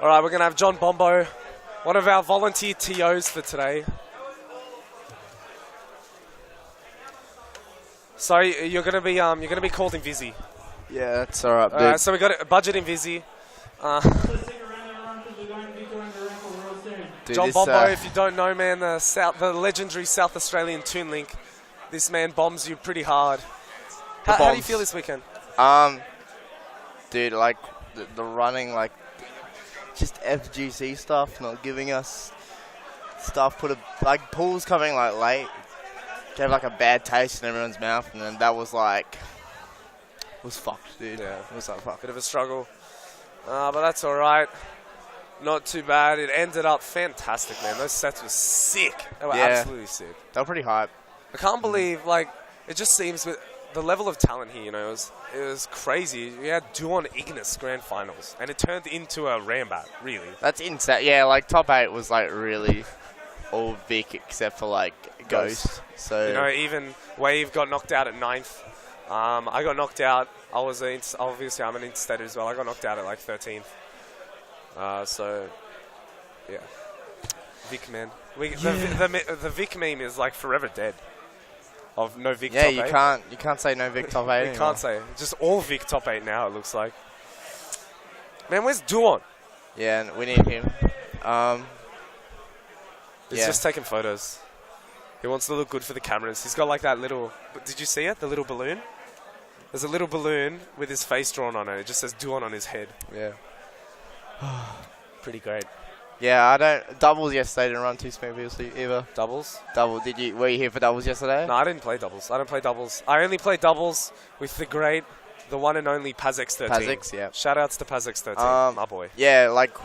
All right, we're going to have John Bombo, one of our volunteer TOs for today. So you're going to be called Invisi. Yeah, that's all right, dude. So we got a budget Invisi. John Bombo, if you don't know, man, the legendary South Australian Toon Link. This man bombs you pretty hard. How do you feel this weekend? Dude, like the running, like just FGC stuff, not giving us stuff. Like pools coming like late, gave like a bad taste in everyone's mouth, and then that was like was fucked, dude. Yeah, it was like fucked. Bit of a struggle, but that's all right. Not too bad. It ended up fantastic, man. Those sets were sick. They were absolutely sick. They were pretty hype. I can't believe, like, it just seems with the level of talent here, you know, it was crazy. We had Duon Ignis grand finals, and it turned into a Rambat, really. That's insane. Yeah, like top 8 was like really all Vic except for like Ghost. So you know, even Wave got knocked out at 9th. I got knocked out. Obviously I'm an interstater as well. I got knocked out at like 13th. So yeah, Vic, man. The Vic meme is like forever dead. Of no Vic top 8. Yeah, you can't say no Vic top 8 anymore. You can't say. Just all Vic top 8 now, it looks like. Man, where's Duon? Yeah, we need him. He's just taking photos. He wants to look good for the cameras. He's got like that little... Did you see it? The little balloon? There's a little balloon with his face drawn on it. It just says Duon on his head. Yeah. Pretty great. Yeah, I don't... Doubles yesterday didn't run too smoothly either. Doubles? Double. Were you here for doubles yesterday? No, I didn't play doubles. I don't play doubles. I only play doubles with the great, the one and only PazX13. PazX, yeah. Shout-outs to PazX13, my boy. Yeah, like...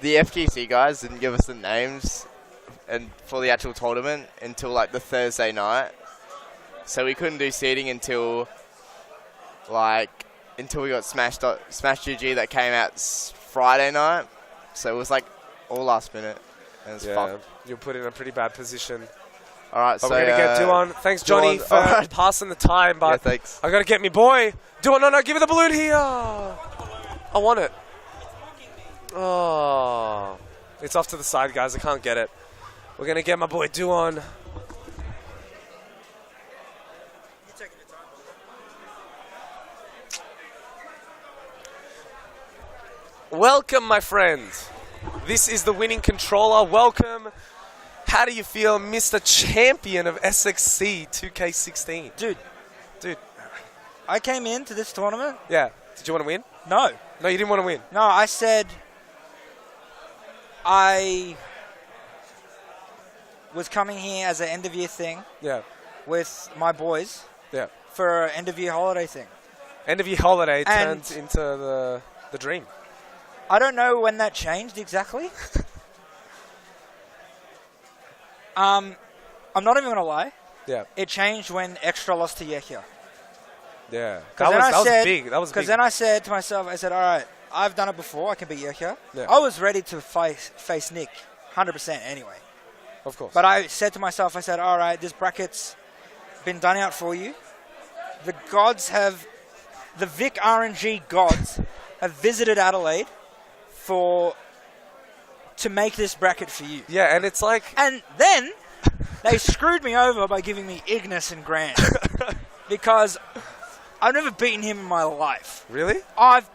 The FGC guys didn't give us the names and for the actual tournament until like the Thursday night. So we couldn't do seeding until we got Smash GG that came out Friday night. So it was like all last minute. And it's fucked. You're put in a pretty bad position. All right, but we're going to get Duon. Thanks, Johnny, for passing the time. But yeah, thanks. I got to get me boy. Duon, no, give me the balloon here. I want it. Oh. It's off to the side, guys. I can't get it. We're going to get my boy Duon. Welcome, my friend. This is the winning controller. Welcome. How do you feel, Mr. Champion of SXC2K16? Dude. I came into this tournament. Yeah. Did you want to win? No. No, you didn't want to win. No, I said I was coming here as an end-of-year thing. Yeah. With my boys. Yeah. For an end-of-year holiday thing. End-of-year holiday turned into the dream. I don't know when that changed exactly. I'm not even going to lie. Yeah. It changed when Extra lost to Yekya. Yeah. That was big. That was big. Because then I said to myself, all right, I've done it before. I can beat Yekya. Yeah. I was ready to face Nick 100% anyway. Of course. But I said to myself, all right, this bracket's been done out for you. The Vic RNG gods have visited Adelaide to make this bracket for you. Yeah, and it's like... And then they screwed me over by giving me Ignis and Grand. Because I've never beaten him in my life. Really? Last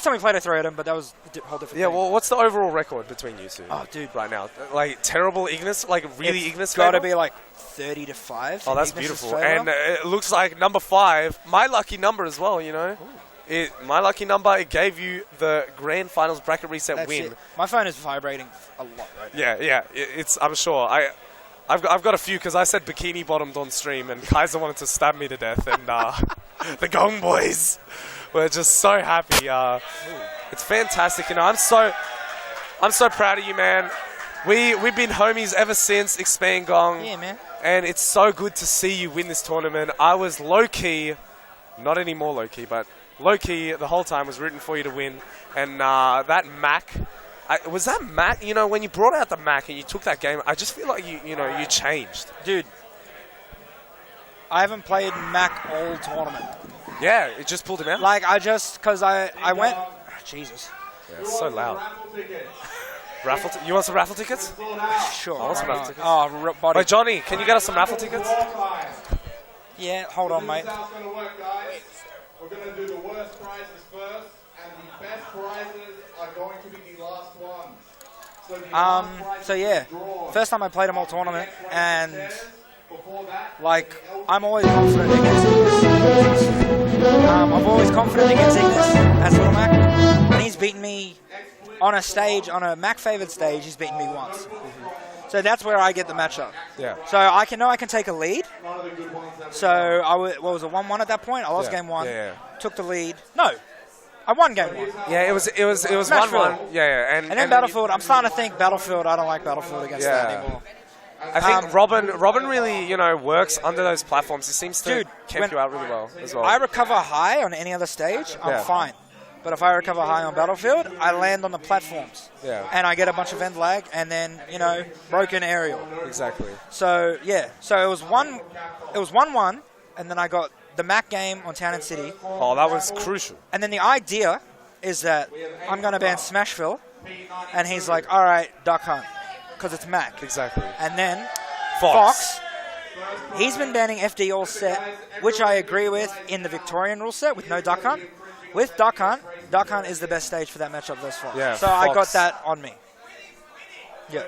time we played, I threw at him, but that was a whole different thing. Well, what's the overall record between you two? Oh, dude. Right now. Like, terrible Ignis? Like, really Ignis? It's got to be like 30-5. Oh, that's beautiful. And it looks like number 5, my lucky number as well, you know? My lucky number, it gave you the grand finals bracket reset win. It. My phone is vibrating a lot right now. Yeah. I'm sure. I've got a few because I said bikini bottomed on stream and Kaiser wanted to stab me to death and the Gong boys were just so happy. It's fantastic, you know. I'm so proud of you, man. We've been homies ever since Expand Gong. Yeah, man. And it's so good to see you win this tournament. I was low-key, not anymore low-key, but low-key the whole time was rooting for you to win. And that Mac, was that Mac? You know, when you brought out the Mac and you took that game, I just feel like you changed. Dude, I haven't played Mac all tournament. Yeah, it just pulled him out? Like, because I went... Jesus. Yeah, it's so loud. You want some raffle tickets? Sure. I want some why raffle not? tickets. Oh, body. Wait, Johnny, can you get us some raffle tickets? Yeah, hold on, mate. How it's going to work, guys. We're going to do the worst prizes first, and the best prizes are going to be the last ones. So, the last prize So yeah, is drawn. first time I played a mall tournament, and Before that, like I'm always confident against Ignis. I'm always confident against Ignis as Little Mac, and he's beaten me on a stage, on a Mac favored stage. He's beaten me once, so that's where I get the matchup. Yeah. So I can take a lead. So what was it, 1-1 at that point? I lost Yeah. game one, Yeah. took the lead. No, I won game one. Yeah, it was Smashville. 1-1. Yeah. And then Battlefield, I'm starting to think Battlefield. I don't like Battlefield against that Yeah. anymore. I think Robin really, works under those platforms. He seems to Dude, camp when you out really well as well. I recover high on any other stage, I'm Yeah. fine. But if I recover high on Battlefield, I land on the platforms. Yeah. And I get a bunch of end lag and then, broken aerial. Exactly. So, yeah. So it was 1-1, and then I got the Mac game on Town and City. Oh, that was crucial. And then the idea is that I'm going to ban Smashville, and he's like, all right, Duck Hunt, because it's Mac. Exactly. And then Fox. he's been banning FD all set, which I agree with in the Victorian rule set with no Duck Hunt. With Duck Hunt is the best stage for that matchup thus far. Yeah, so I got Fox. that on me. Yeah.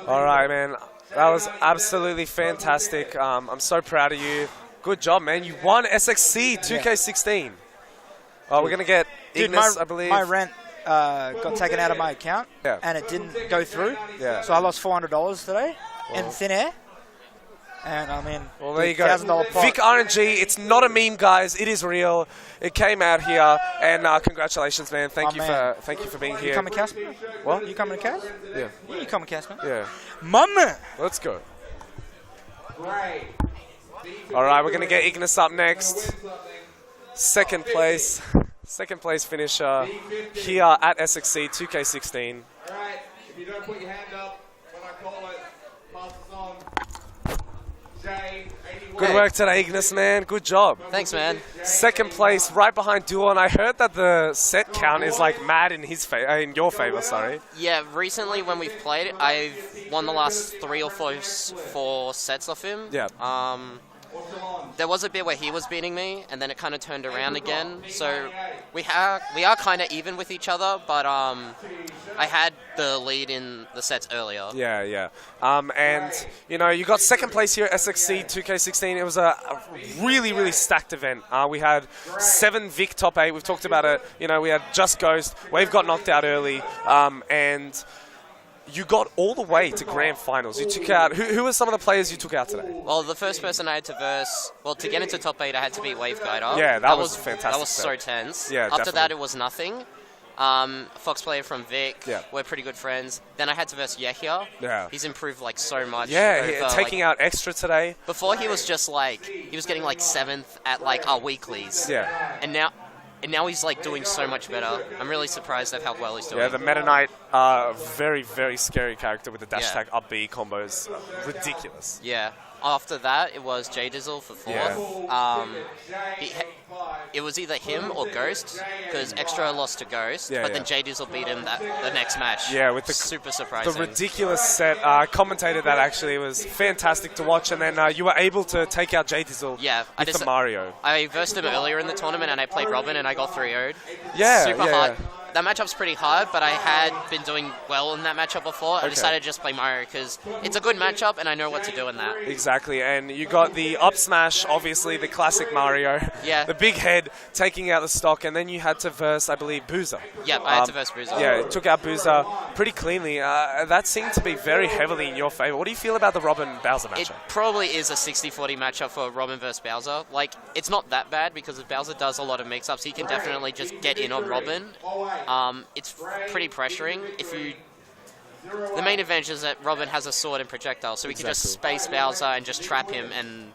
All right, man. That was absolutely fantastic. I'm so proud of you. Good job, man. You won SXC 2K16. Oh, we're going to get Dude, Ignis, I believe. my rent got taken out of my account, Yeah. and it didn't go through. Yeah. So I lost $400 today in thin air. And I mean, Well, there you go. $1,000 pot. Vic RNG, it's not a meme, guys. It is real. It came out here, and congratulations, man. Thank you for being You here. coming Casper? What? You coming Cas? Yeah. Yeah, you coming Casper? Yeah. Mama! Let's go. All right, we're gonna get Ignis up next. Second place finisher here at SXC 2K16. all right, if you don't put your hand up when I call it, pass this on. Jay, 81. Good work today, Ignis, man. Good job. Thanks, man. Second place, right behind Duo, and I heard that the set count is like mad in in your favor. Sorry. Yeah, recently when we've played, I've won the last 3 or 4 sets off him. Yeah. There was a bit where he was beating me, and then it kind of turned around again. So we are kind of even with each other, but I had the lead in the sets earlier. Yeah. And you got second place here at SXC 2K16. It was a really, really stacked event. We had 7 Vic top 8. We've talked about it. We had Just Ghost. Wave got knocked out early, and you got all the way to grand finals. You took out who were some of the players you took out today? Well, the first person I had to verse, to get into top 8, I had to beat Wave Guider. Yeah, that was fantastic. That was so set. tense. Yeah, After definitely. that, it was nothing. Fox player from Vic. Yeah. We're pretty good friends. Then I had to verse Yehia. Yeah. He's improved so much. Yeah, over, taking out extra today. Before he was just he was getting 7th at our weeklies. Yeah. And now he's doing so much better. I'm really surprised at how well he's doing. Yeah, the Meta Knight, very, very scary character with the dash Yeah. attack up B combos. Ridiculous. Yeah. After that, it was J Dizzle for 4th. It was either him or Ghost, because Extra lost to Ghost, Yeah, but yeah. then J Dizzle beat him the next match. Yeah, with the super The surprising. ridiculous set. I commentated that actually. It was fantastic to watch. And then you were able to take out J Dizzle Yeah, with the Mario. I versed him earlier in the tournament, and I played Robin, and I got 3-0'd. Yeah, super yeah, hard. yeah. That matchup's pretty hard, but I had been doing well in that matchup before. I decided to just play Mario because it's a good matchup, and I know what to do in that. Exactly, and you got the up smash, obviously the classic Mario. Yeah. The big head taking out the stock, and then you had to verse, I believe, Boozer. Yep, I had to verse Boozer. Yeah, it took out Boozer pretty cleanly. That seemed to be very heavily in your favor. What do you feel about the Robin Bowser It matchup? probably is a 60-40 matchup for Robin versus Bowser. It's not that bad because if Bowser does a lot of mix-ups, he can definitely just get in on Robin. It's pretty pressuring. The main advantage is that Robin has a sword and projectile, so he can just space Bowser and just trap him, and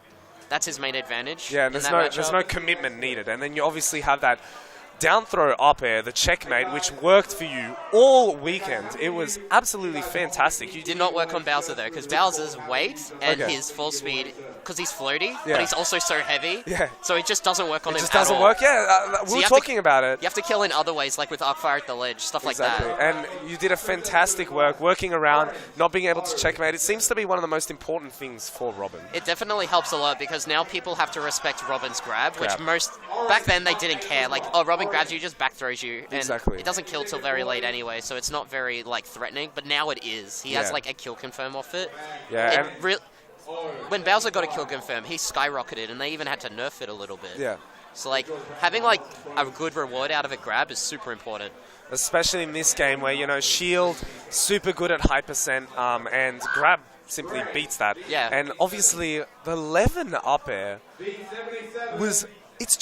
that's his main advantage. Yeah, and in there's that no matchup. commitment needed. And then you obviously have that down throw up air, the checkmate, which worked for you all weekend. It was absolutely fantastic. You Did not work on Bowser though, because Bowser's weight and Okay. his full speed because he's floaty, Yeah. but he's also so heavy. Yeah. So it just doesn't work on It him just at doesn't all. work. Yeah, we So were you have to- talking about it. You have to kill in other ways, like with Arcfire at the ledge, stuff Exactly. like that. And you did a fantastic work working around, not being able to checkmate. It seems to be one of the most important things for Robin. It definitely helps a lot because now people have to respect Robin's grab, which Grab. back then they didn't care. Like, oh, Robin grabs you, just back throws you, and Exactly. it doesn't kill till very late anyway, so it's not very like threatening. But now it is. He has Yeah. like a kill confirm off it. Yeah, When Bowser got a kill confirm, he skyrocketed, and they even had to nerf it a little bit. yeah. So like having like a good reward out of a grab is super important. Especially in this game where, you know, Shield, super good at high percent, and Grab simply beats that. Yeah. And obviously, the 11 up air was, it's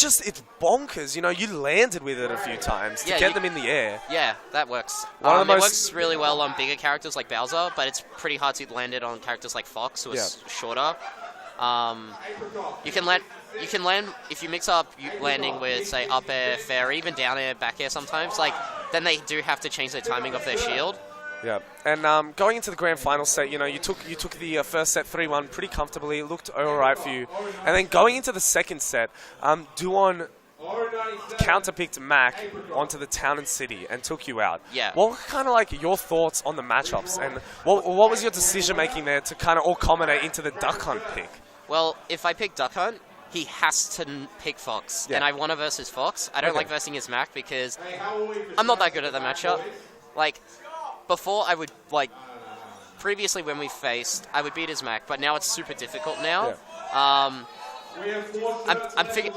bonkers. You know, you landed with it a few times to Yeah, get you- them in the air. Yeah, that works. One of the it most- works really well on bigger characters like Bowser, but it's pretty hard to land it on characters like Fox, who is shorter. You can land if you mix up landing with say up air, fair, even down air, back air sometimes. Like then they do have to change the timing of their shield. Yeah, and going into the grand final set, you know, you took the first set 3-1 pretty comfortably. It looked all right for you, and then going into the second set, Duon counterpicked Mac onto the town and city and took you out. Yeah. What were kind of like your thoughts on the matchups, and what was your decision making there to kind of all culminate into the Duck Hunt pick? Well, if I pick Duck Hunt, he has to pick Fox, Yeah. and I want to versus Fox. I don't Okay. like versing his Mac because I'm not that good at the matchup. Like, before I would, like, previously when we faced, I would beat his Mac, but now it's super difficult now. I'm figuring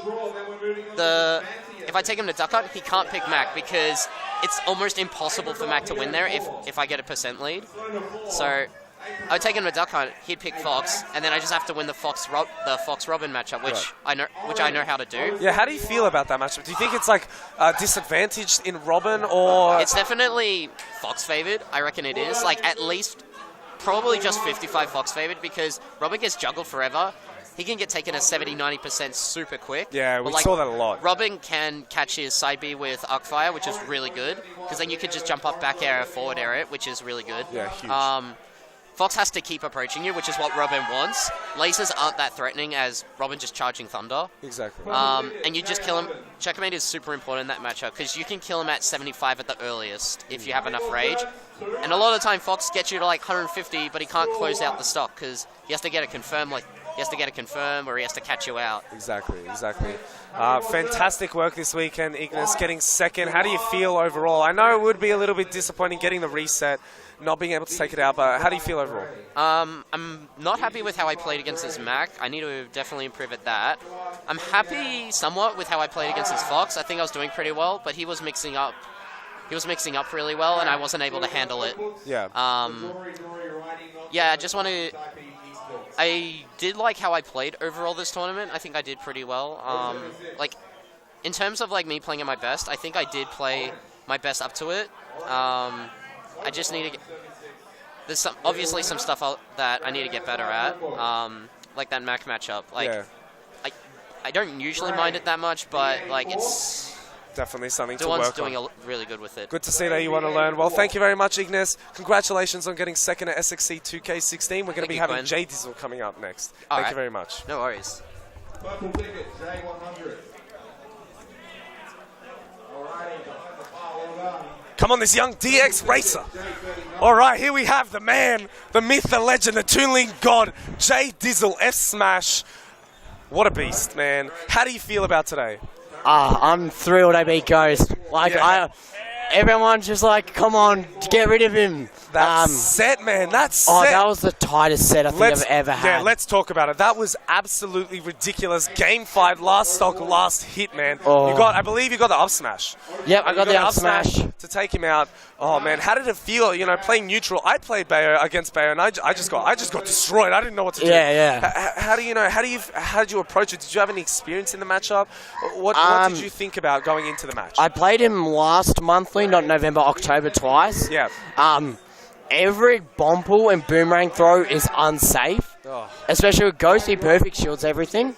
if I take him to Duck Hunt, he can't pick Mac because it's almost impossible for Mac to win there if I get a percent lead. So I would take him to Duck Hunt, he'd pick Fox, and then I just have to win the Fox Robin matchup, which I know how to do. Yeah, how do you feel about that matchup? Do you think it's like disadvantaged in Robin, or It's definitely Fox favored. I reckon it is. Like at least probably just 55 Fox favored because Robin gets juggled forever. He can get taken at 70-90% super quick. Yeah, we But, like, saw that a lot. Robin can catch his side B with Arcfire, which is really good because then you can just jump up back air, forward air it, which is really good. Yeah, huge. Fox has to keep approaching you, which is what Robin wants. Lasers aren't that threatening as Robin just charging Thunder. Exactly. And you just kill him. Checkmate is super important in that matchup because you can kill him at 75 at the earliest if you have enough rage. And a lot of the time, Fox gets you to like 150, but he can't close out the stock because he has to get a confirm. Like he has to get a confirm, or he has to catch you out. Exactly. Fantastic work this weekend, Ignis, getting second. How do you feel overall? I know it would be a little bit disappointing getting the reset, not being able to take it out, but how do you feel overall? I'm not happy with how I played against his Mac. I need to definitely improve at that. I'm happy somewhat with how I played against his Fox. I think I was doing pretty well, but he was mixing up. He was mixing up really well, and I wasn't able to handle it. Yeah. Yeah, I just want to... I did like how I played overall this tournament. I think I did pretty well. Like, in terms of like me playing at my best, I think I did play my best up to it. I just need to get... There's obviously some stuff that I need to get better at, like that Mac matchup. Like, yeah. I don't usually mind it that much, but like it's... Definitely something to Duan's work doing on. really good with it. Good to see that you want to learn. Well, thank you very much, Ignis. Congratulations on getting second at SXC2K16. We're going to be having Gwen. J Diesel coming up next. All Thank right. you very much. No worries. Purple ticket, J100. Alrighty, well done. Come on, this young DX racer. All right, here we have the man, the myth, the legend, the Toon Link god, J Diesel F Smash. What a beast, man. How do you feel about today? I'm thrilled I beat Ghost. Like, Yeah. everyone's just like, come on, get rid of him. That set, man. That set. Oh, that was the tightest set I think I've ever had. Yeah, let's talk about it. That was absolutely ridiculous. Game 5, last stock, last hit, man. Oh. I believe you got the up smash. Yep, I You got the up smash. to take him out. Oh man, how did it feel? You know, playing neutral. I played Bayo against Bayo, and I just got destroyed. I didn't know what to do. Yeah. How do you know? How did you approach it? Did you have any experience in the matchup? What did you think about going into the match? I played him last monthly, not November, October twice. Yeah. Every bomb pull and boomerang throw is unsafe. Oh. Especially with Ghost, he perfect shields everything.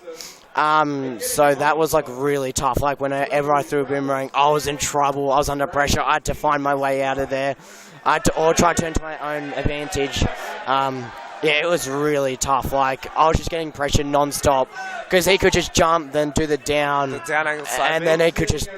So that was like really tough. Like whenever I threw a boomerang, I was in trouble. I was under pressure. I had to find my way out of there. I had to or try to turn to my own advantage. Yeah, it was really tough. Like, I was just getting pressured non-stop because he could just jump, then do the down, angle side and then I could just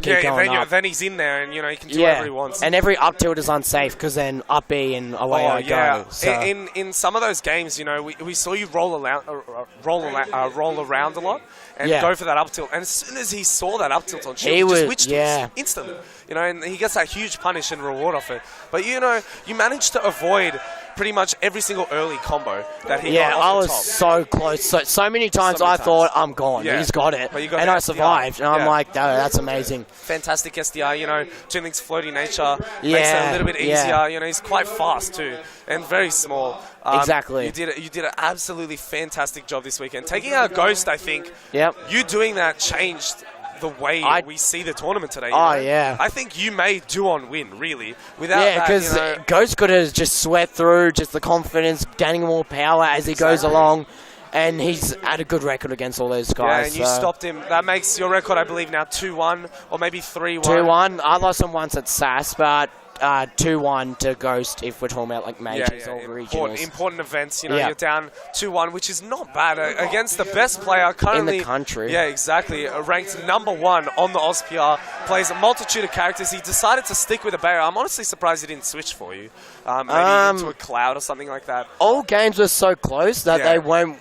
keep going up. Then he's in there, and he can do whatever he wants. And every up tilt is unsafe because then up B and away I go. So. In some of those games, we saw you roll around a lot and go for that up tilt. And as soon as he saw that up tilt on Shield, he just switched instantly. And he gets that huge punish and reward off it. But you managed to avoid pretty much every single early combo that he got off I the was top. so close. So many times I thought, I'm gone. Yeah. He's got it. But you got and the I SDI. survived. And I'm like, no, that's amazing. Fantastic SDI, Toonlink's floaty nature makes it a little bit easier. He's quite fast too and very small. Exactly. You did an absolutely fantastic job this weekend. Taking out Ghost, I think. Yep. You doing that changed the way we see the tournament today. Yeah. I think you may do on win, really. Without that, because Ghost could have just sweat through, just the confidence, gaining more power as he goes along. And he's had a good record against all those guys. Yeah, and you stopped him. That makes your record, I believe, now 2-1 or maybe 3-1. 2-1. I lost him once at SAS, but 2-1 to Ghost if we're talking about like majors or regionals. Important events, you're down 2-1, which is not bad against the best player currently in the country. Yeah, exactly. Ranked #1 on the OzPR, plays a multitude of characters. He decided to stick with a Bayo. I'm honestly surprised he didn't switch for you. Maybe into a Cloud or something like that. All games were so close that they won't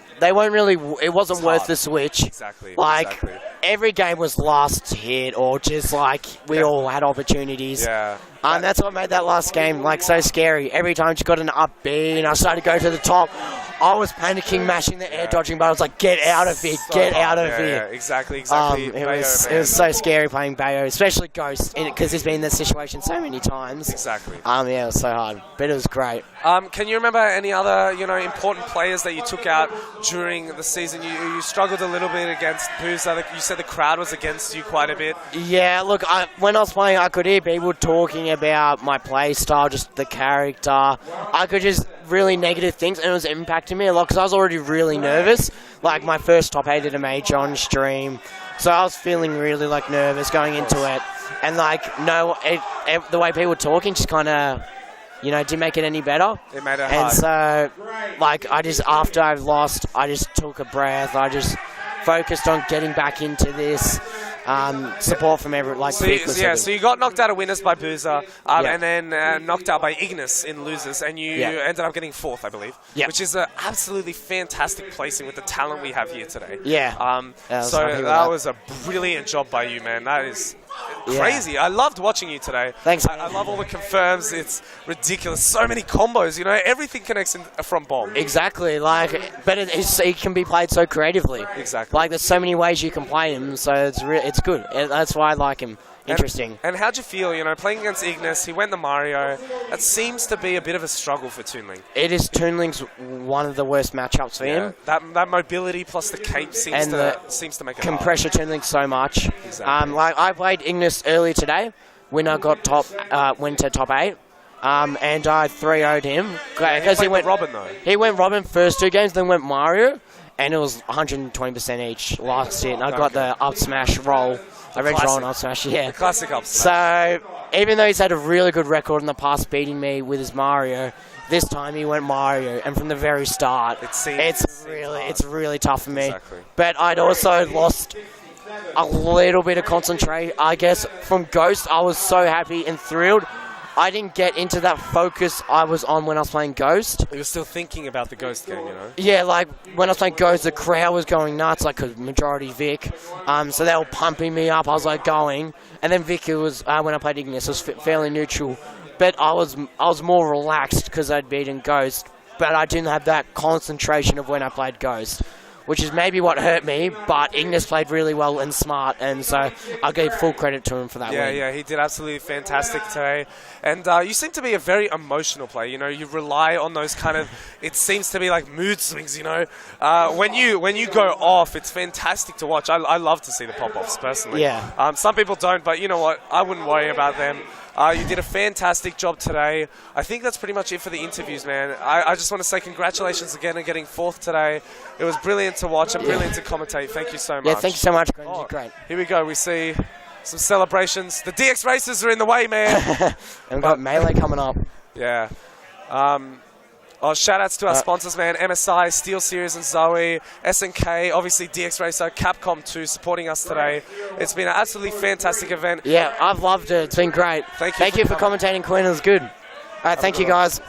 really. It wasn't worth the switch. Exactly. Every game was last hit or just like we all had opportunities. Yeah. And that's what made that last game like so scary. Every time she got an up B and I started to go to the top, I was panicking, mashing the air dodging, but I was like, get out of here, get out of here. Yeah, exactly. It was so scary playing Bayo, especially Ghost, because he's been in that situation so many times. Exactly. It was so hard, but it was great. Can you remember any other, important players that you took out during the season? You struggled a little bit against Boozer. You said the crowd was against you quite a bit. Yeah, look, when I was playing, I could hear people talking about my play style, just the character. I could just really negative things, and it was impacting me a lot because I was already really nervous. Like my first top 8 at a major on stream, so I was feeling really like nervous going into it. And like the way people were talking just kind of, didn't make it any better. It made it hard. And so, like after I lost, I just took a breath. I just focused on getting back into this. Support from everyone. So you got knocked out of winners by Boozer, and then knocked out by Ignis in losers, and you ended up getting 4th, I believe, which is an absolutely fantastic placing with the talent we have here today. That was a brilliant job by you, man. That is crazy. I loved watching you today. Thanks. I love all the confirms. It's ridiculous. So many combos. Everything connects from bomb. Exactly. But it can be played so creatively. Exactly. Like there's so many ways you can play him. So it's good. That's why I like him. Interesting. And how'd you feel, playing against Ignis? He went the Mario. That seems to be a bit of a struggle for Toonlink. It is. Toonlink's one of the worst matchups for him. That mobility plus the cape seems to make it can hard. pressure Toonlink so much. Exactly. I played Ignis early today. Winner went to top 8. And I 3-0'd him. Because he went Robin, though. He went Robin first 2 games, then went Mario. And it was 120% each last hit. And I got the up smash roll. I read roll and up smash, The classic up smash. So, even though he's had a really good record in the past beating me with his Mario, this time he went Mario. And from the very start, it's really tough for me. Exactly. But I'd also lost a little bit of concentration, I guess. From Ghost, I was so happy and thrilled. I didn't get into that focus I was on when I was playing Ghost. You were still thinking about the Ghost game, Yeah, like when I was playing Ghost, the crowd was going nuts, like a majority Vic. So they were pumping me up. I was like going, and then Vic was when I played Ignis, was fairly neutral. But I was more relaxed because I'd beaten Ghost. But I didn't have that concentration of when I played Ghost, which is maybe what hurt me, but Ignis played really well and smart, and so I gave full credit to him for that win. Yeah, he did absolutely fantastic today. And you seem to be a very emotional player, you rely on those kind of, it seems to be like mood swings, when you go off, it's fantastic to watch. I love to see the pop-offs, personally. Yeah. Some people don't, but you know what, I wouldn't worry about them. You did a fantastic job today. I think that's pretty much it for the interviews, man. I just want to say congratulations again on getting 4th today. It was brilliant to watch and brilliant to commentate. Thank you so much. Yeah, thank you so much. You did great. Here we go. We see some celebrations. The DX racers are in the way, man. And we've got Melee coming up. Yeah. Oh, shout outs to our sponsors, man. MSI, Steel Series and Zoe, SNK, obviously DX Racer, Capcom 2 supporting us today. It's been an absolutely fantastic event. Yeah, I've loved it. It's been great. Thank you Thank for you for coming. commentating, Quinn. It was good. Thank you, guys.